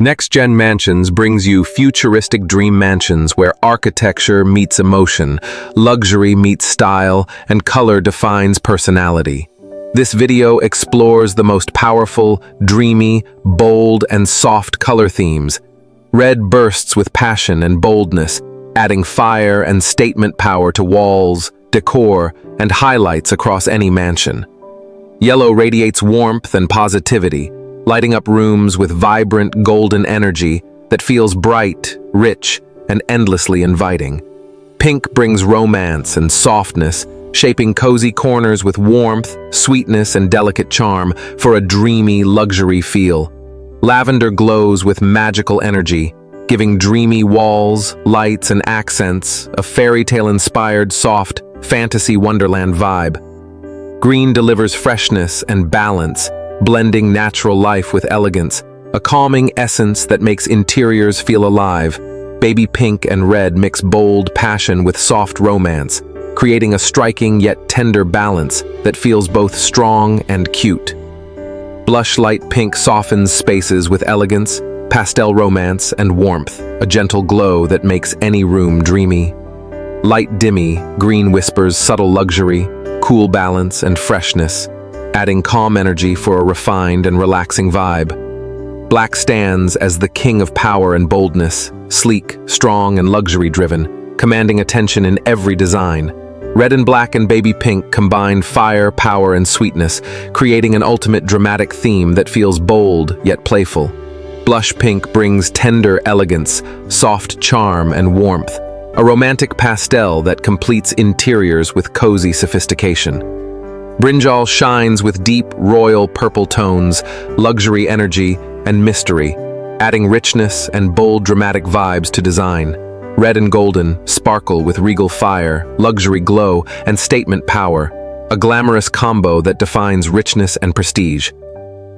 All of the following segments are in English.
NextGen Mansions brings you futuristic dream mansions where architecture meets emotion, luxury meets style, and color defines personality. This video explores the most powerful, dreamy, bold, and soft color themes. Red bursts with passion and boldness, adding fire and statement power to walls, decor, and highlights across any mansion. Yellow radiates warmth and positivity, lighting up rooms with vibrant golden energy that feels bright, rich, and endlessly inviting. Pink brings romance and softness, shaping cozy corners with warmth, sweetness, and delicate charm for a dreamy luxury feel. Lavender glows with magical energy, giving dreamy walls, lights, and accents a fairy tale-inspired, soft, fantasy wonderland vibe. Green delivers freshness and balance, blending natural life with elegance, a calming essence that makes interiors feel alive. Baby pink and red mix bold passion with soft romance, creating a striking yet tender balance that feels both strong and cute. Blush light pink softens spaces with elegance, pastel romance, and warmth, a gentle glow that makes any room dreamy. Light dimmy green whispers subtle luxury, cool balance, and freshness, adding calm energy for a refined and relaxing vibe. Black stands as the king of power and boldness, sleek, strong, and luxury-driven, commanding attention in every design. Red and black and baby pink combine fire, power, and sweetness, creating an ultimate dramatic theme that feels bold yet playful. Blush pink brings tender elegance, soft charm, and warmth, a romantic pastel that completes interiors with cozy sophistication. Brinjal shines with deep, royal purple tones, luxury energy, and mystery, adding richness and bold dramatic vibes to design. Red and golden sparkle with regal fire, luxury glow, and statement power, a glamorous combo that defines richness and prestige.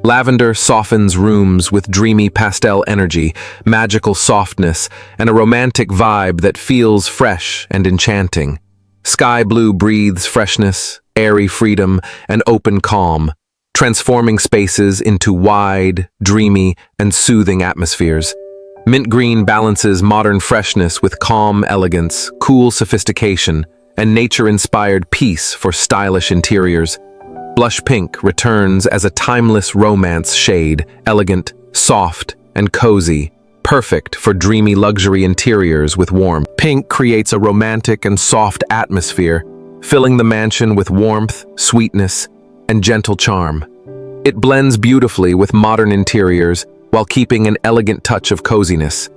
Lavender softens rooms with dreamy pastel energy, magical softness, and a romantic vibe that feels fresh and enchanting. Sky blue breathes freshness, airy freedom, and open calm, transforming spaces into wide, dreamy, and soothing atmospheres. Mint green balances modern freshness with calm elegance, cool sophistication, and nature-inspired peace for stylish interiors. Blush pink returns as a timeless romance shade, elegant, soft, and cozy, perfect for dreamy luxury interiors with warmth. Pink creates a romantic and soft atmosphere, filling the mansion with warmth, sweetness, and gentle charm. It blends beautifully with modern interiors while keeping an elegant touch of coziness.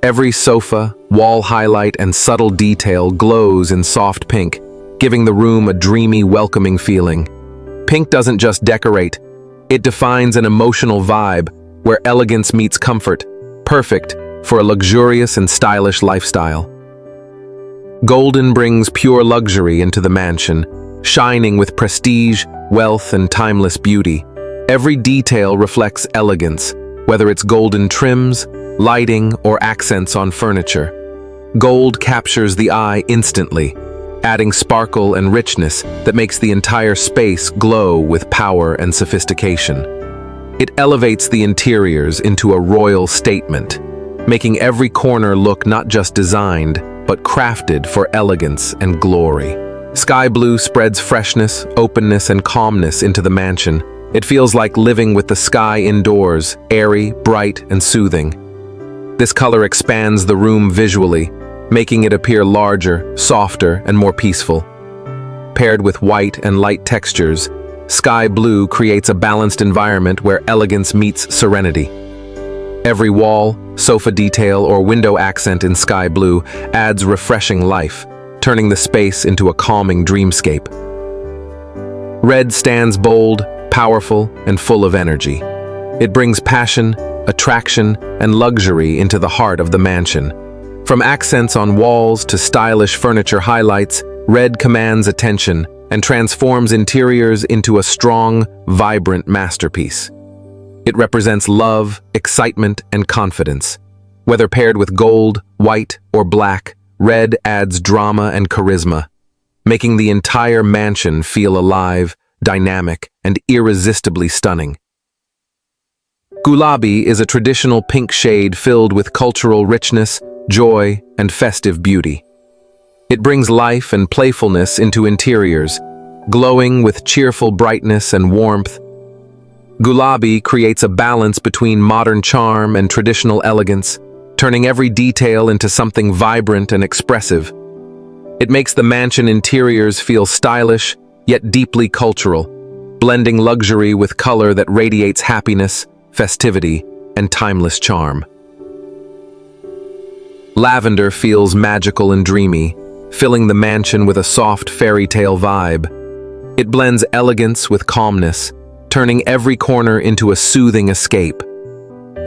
Every sofa, wall highlight, and subtle detail glows in soft pink, giving the room a dreamy, welcoming feeling. Pink doesn't just decorate, it defines an emotional vibe where elegance meets comfort, perfect for a luxurious and stylish lifestyle. Golden brings pure luxury into the mansion, shining with prestige, wealth, and timeless beauty. Every detail reflects elegance, whether it's golden trims, lighting, or accents on furniture. Gold captures the eye instantly, adding sparkle and richness that makes the entire space glow with power and sophistication. It elevates the interiors into a royal statement, making every corner look not just designed, but crafted for elegance and glory. Sky blue spreads freshness, openness, and calmness into the mansion. It feels like living with the sky indoors, airy, bright, and soothing. This color expands the room visually, making it appear larger, softer, and more peaceful. Paired with white and light textures, sky blue creates a balanced environment where elegance meets serenity. Every wall, sofa detail, or window accent in sky blue adds refreshing life, turning the space into a calming dreamscape. Red stands bold, powerful, and full of energy. It brings passion, attraction, and luxury into the heart of the mansion. From accents on walls to stylish furniture highlights, red commands attention and transforms interiors into a strong, vibrant masterpiece. It represents love, excitement, and confidence. Whether paired with gold, white, or black, red adds drama and charisma, making the entire mansion feel alive, dynamic, and irresistibly stunning. Gulabi is a traditional pink shade filled with cultural richness, joy, and festive beauty. It brings life and playfulness into interiors, glowing with cheerful brightness and warmth. Gulabi creates a balance between modern charm and traditional elegance, turning every detail into something vibrant and expressive. It makes the mansion interiors feel stylish, yet deeply cultural, blending luxury with color that radiates happiness, festivity, and timeless charm. Lavender feels magical and dreamy, filling the mansion with a soft fairy tale vibe. It blends elegance with calmness, turning every corner into a soothing escape.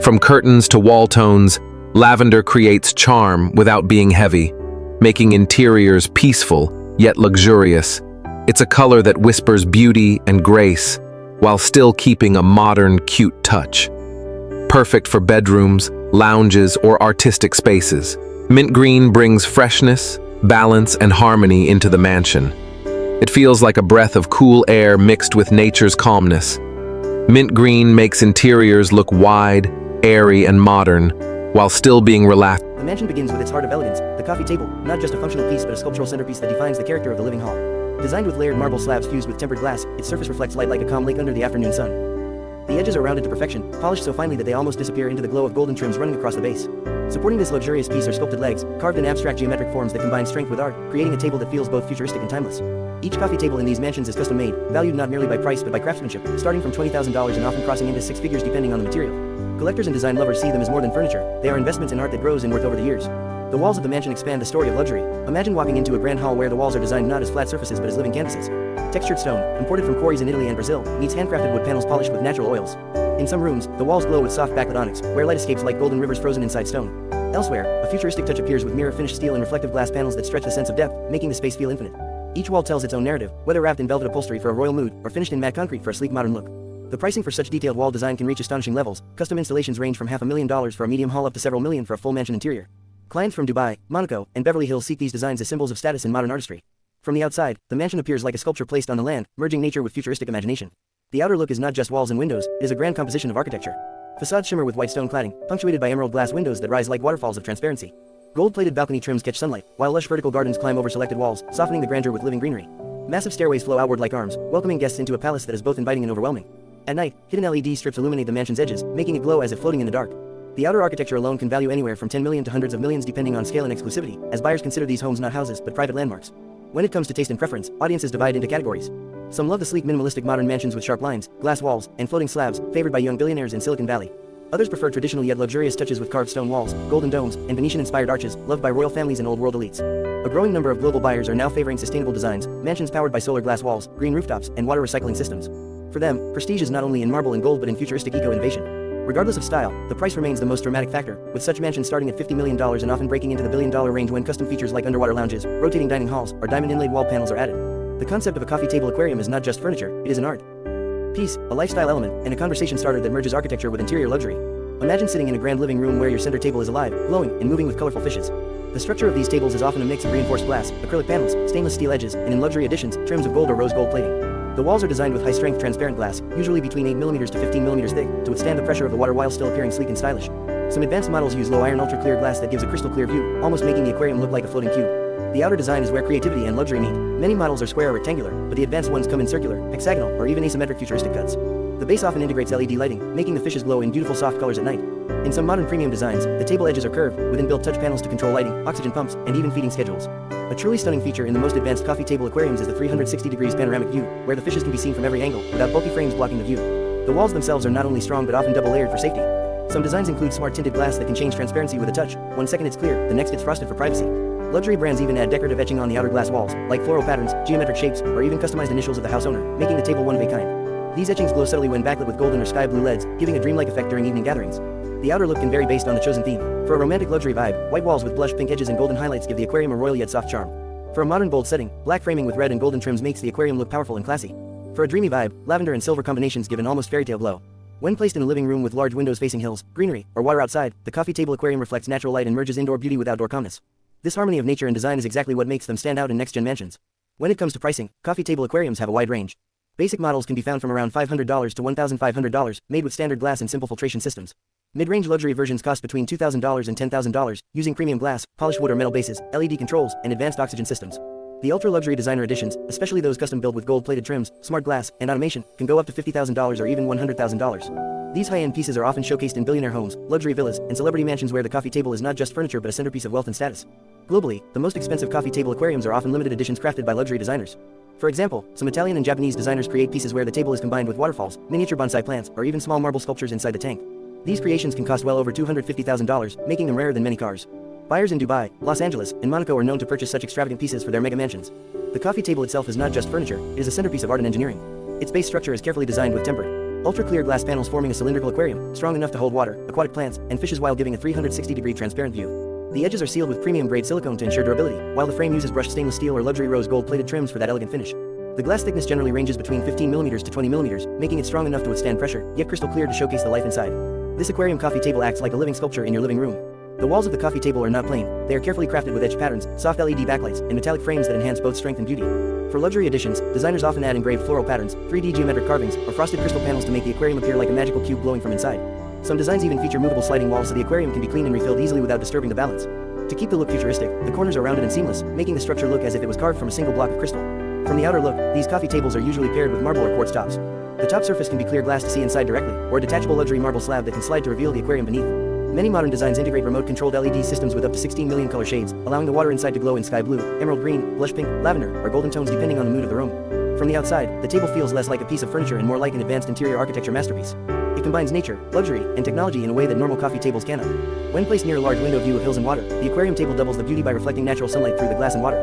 From curtains to wall tones, lavender creates charm without being heavy, making interiors peaceful yet luxurious. It's a color that whispers beauty and grace, while still keeping a modern, cute touch. Perfect for bedrooms, lounges, or artistic spaces. Mint green brings freshness, balance, and harmony into the mansion. It feels like a breath of cool air mixed with nature's calmness. Mint green makes interiors look wide, airy, and modern, while still being relaxed. The mansion begins with its heart of elegance, the coffee table, not just a functional piece but a sculptural centerpiece that defines the character of the living hall. Designed with layered marble slabs fused with tempered glass, its surface reflects light like a calm lake under the afternoon sun. The edges are rounded to perfection, polished so finely that they almost disappear into the glow of golden trims running across the base. Supporting this luxurious piece are sculpted legs, carved in abstract geometric forms that combine strength with art, creating a table that feels both futuristic and timeless. Each coffee table in these mansions is custom-made, valued not merely by price but by craftsmanship, starting from $20,000 and often crossing into six figures depending on the material. Collectors and design lovers see them as more than furniture, they are investments in art that grows in worth over the years. The walls of the mansion expand the story of luxury. Imagine walking into a grand hall where the walls are designed not as flat surfaces but as living canvases. Textured stone, imported from quarries in Italy and Brazil, meets handcrafted wood panels polished with natural oils. In some rooms, the walls glow with soft backlit onyx, where light escapes like golden rivers frozen inside stone. Elsewhere, a futuristic touch appears with mirror-finished steel and reflective glass panels that stretch the sense of depth, making the space feel infinite. Each wall tells its own narrative, whether wrapped in velvet upholstery for a royal mood, or finished in matte concrete for a sleek modern look. The pricing for such detailed wall design can reach astonishing levels. Custom installations range from $500,000 for a medium hall up to several million for a full mansion interior. Clients from Dubai, Monaco, and Beverly Hills seek these designs as symbols of status and modern artistry. From the outside, the mansion appears like a sculpture placed on the land, merging nature with futuristic imagination. The outer look is not just walls and windows, it is a grand composition of architecture. Facades shimmer with white stone cladding, punctuated by emerald glass windows that rise like waterfalls of transparency. Gold-plated balcony trims catch sunlight, while lush vertical gardens climb over selected walls, softening the grandeur with living greenery. Massive stairways flow outward like arms, welcoming guests into a palace that is both inviting and overwhelming. At night, hidden LED strips illuminate the mansion's edges, making it glow as if floating in the dark. The outer architecture alone can value anywhere from $10 million to hundreds of millions depending on scale and exclusivity, as buyers consider these homes not houses but private landmarks. When it comes to taste and preference, audiences divide into categories. Some love the sleek minimalistic modern mansions with sharp lines, glass walls, and floating slabs, favored by young billionaires in Silicon Valley. Others prefer traditional yet luxurious touches with carved stone walls, golden domes, and Venetian-inspired arches, loved by royal families and old-world elites. A growing number of global buyers are now favoring sustainable designs, mansions powered by solar glass walls, green rooftops, and water recycling systems. For them, prestige is not only in marble and gold but in futuristic eco-innovation. Regardless of style, the price remains the most dramatic factor, with such mansions starting at $50 million and often breaking into the billion-dollar range when custom features like underwater lounges, rotating dining halls, or diamond-inlaid wall panels are added. The concept of a coffee table aquarium is not just furniture, it is an art piece, a lifestyle element, and a conversation starter that merges architecture with interior luxury. Imagine sitting in a grand living room where your center table is alive, glowing, and moving with colorful fishes. The structure of these tables is often a mix of reinforced glass, acrylic panels, stainless steel edges, and in luxury editions, trims of gold or rose gold plating. The walls are designed with high-strength transparent glass, usually between 8mm to 15mm thick, to withstand the pressure of the water while still appearing sleek and stylish. Some advanced models use low-iron ultra-clear glass that gives a crystal-clear view, almost making the aquarium look like a floating cube. The outer design is where creativity and luxury meet. Many models are square or rectangular, but the advanced ones come in circular, hexagonal, or even asymmetric futuristic cuts. The base often integrates LED lighting, making the fishes glow in beautiful soft colors at night. In some modern premium designs, the table edges are curved, with inbuilt touch panels to control lighting, oxygen pumps, and even feeding schedules. A truly stunning feature in the most advanced coffee table aquariums is the 360 degrees panoramic view, where the fishes can be seen from every angle, without bulky frames blocking the view. The walls themselves are not only strong but often double-layered for safety. Some designs include smart tinted glass that can change transparency with a touch. 1 second it's clear, the next it's frosted for privacy. Luxury brands even add decorative etching on the outer glass walls, like floral patterns, geometric shapes, or even customized initials of the house owner, making the table one of a kind. These etchings glow subtly when backlit with golden or sky blue LEDs, giving a dreamlike effect during evening gatherings. The outer look can vary based on the chosen theme. For a romantic luxury vibe, white walls with blush pink edges and golden highlights give the aquarium a royal yet soft charm. For a modern bold setting, black framing with red and golden trims makes the aquarium look powerful and classy. For a dreamy vibe, lavender and silver combinations give an almost fairy tale glow. When placed in a living room with large windows facing hills, greenery, or water outside, the coffee table aquarium reflects natural light and merges indoor beauty with outdoor calmness. This harmony of nature and design is exactly what makes them stand out in NextGen Mansions. When it comes to pricing, coffee table aquariums have a wide range. Basic models can be found from around $500 to $1,500, made with standard glass and simple filtration systems. Mid-range luxury versions cost between $2,000 and $10,000, using premium glass, polished wood or metal bases, LED controls, and advanced oxygen systems. The ultra-luxury designer editions, especially those custom-built with gold-plated trims, smart glass, and automation, can go up to $50,000 or even $100,000. These high-end pieces are often showcased in billionaire homes, luxury villas, and celebrity mansions where the coffee table is not just furniture but a centerpiece of wealth and status. Globally, the most expensive coffee table aquariums are often limited editions crafted by luxury designers. For example, some Italian and Japanese designers create pieces where the table is combined with waterfalls, miniature bonsai plants, or even small marble sculptures inside the tank. These creations can cost well over $250,000, making them rarer than many cars. Buyers in Dubai, Los Angeles, and Monaco are known to purchase such extravagant pieces for their mega mansions. The coffee table itself is not just furniture, it is a centerpiece of art and engineering. Its base structure is carefully designed with tempered, ultra-clear glass panels forming a cylindrical aquarium, strong enough to hold water, aquatic plants, and fishes while giving a 360-degree transparent view. The edges are sealed with premium-grade silicone to ensure durability, while the frame uses brushed stainless steel or luxury rose gold-plated trims for that elegant finish. The glass thickness generally ranges between 15mm to 20mm, making it strong enough to withstand pressure, yet crystal clear to showcase the life inside. This aquarium coffee table acts like a living sculpture in your living room. The walls of the coffee table are not plain, they are carefully crafted with edged patterns, soft LED backlights, and metallic frames that enhance both strength and beauty. For luxury editions, designers often add engraved floral patterns, 3D geometric carvings, or frosted crystal panels to make the aquarium appear like a magical cube glowing from inside. Some designs even feature movable sliding walls so the aquarium can be cleaned and refilled easily without disturbing the balance. To keep the look futuristic, the corners are rounded and seamless, making the structure look as if it was carved from a single block of crystal. From the outer look, these coffee tables are usually paired with marble or quartz tops. The top surface can be clear glass to see inside directly, or a detachable luxury marble slab that can slide to reveal the aquarium beneath. Many modern designs integrate remote-controlled LED systems with up to 16 million color shades, allowing the water inside to glow in sky blue, emerald green, blush pink, lavender, or golden tones depending on the mood of the room. From the outside, the table feels less like a piece of furniture and more like an advanced interior architecture masterpiece. It combines nature, luxury, and technology in a way that normal coffee tables cannot. When placed near a large window view of hills and water, the aquarium table doubles the beauty by reflecting natural sunlight through the glass and water.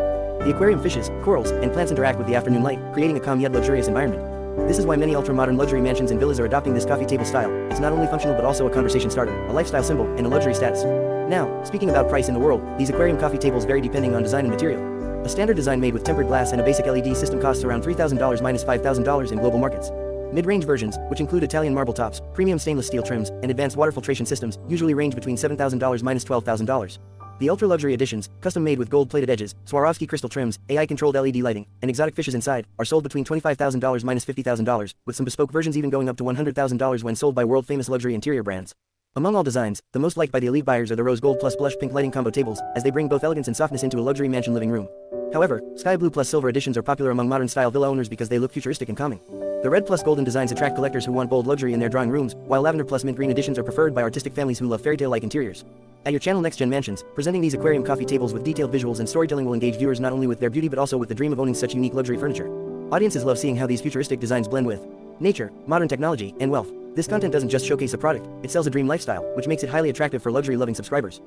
The aquarium fishes, corals, and plants interact with the afternoon light, creating a calm yet luxurious environment. This is why many ultra-modern luxury mansions and villas are adopting this coffee table style. It's not only functional but also a conversation starter, a lifestyle symbol, and a luxury status. Now, speaking about price in the world, these aquarium coffee tables vary depending on design and material. A standard design made with tempered glass and a basic LED system costs around $3,000 minus $5,000 in global markets. Mid-range versions, which include Italian marble tops, premium stainless steel trims, and advanced water filtration systems, usually range between $7,000 minus $12,000. The ultra-luxury editions, custom-made with gold-plated edges, Swarovski crystal trims, AI-controlled LED lighting, and exotic fishes inside, are sold between $25,000 minus $50,000, with some bespoke versions even going up to $100,000 when sold by world-famous luxury interior brands. Among all designs, the most liked by the elite buyers are the rose gold plus blush pink lighting combo tables, as they bring both elegance and softness into a luxury mansion living room. However, sky blue plus silver editions are popular among modern-style villa owners because they look futuristic and calming. The red plus golden designs attract collectors who want bold luxury in their drawing rooms, while lavender plus mint green editions are preferred by artistic families who love fairytale-like interiors. At your channel NextGen Mansions, presenting these aquarium coffee tables with detailed visuals and storytelling will engage viewers not only with their beauty but also with the dream of owning such unique luxury furniture. Audiences love seeing how these futuristic designs blend with nature, modern technology, and wealth. This content doesn't just showcase a product, it sells a dream lifestyle, which makes it highly attractive for luxury-loving subscribers.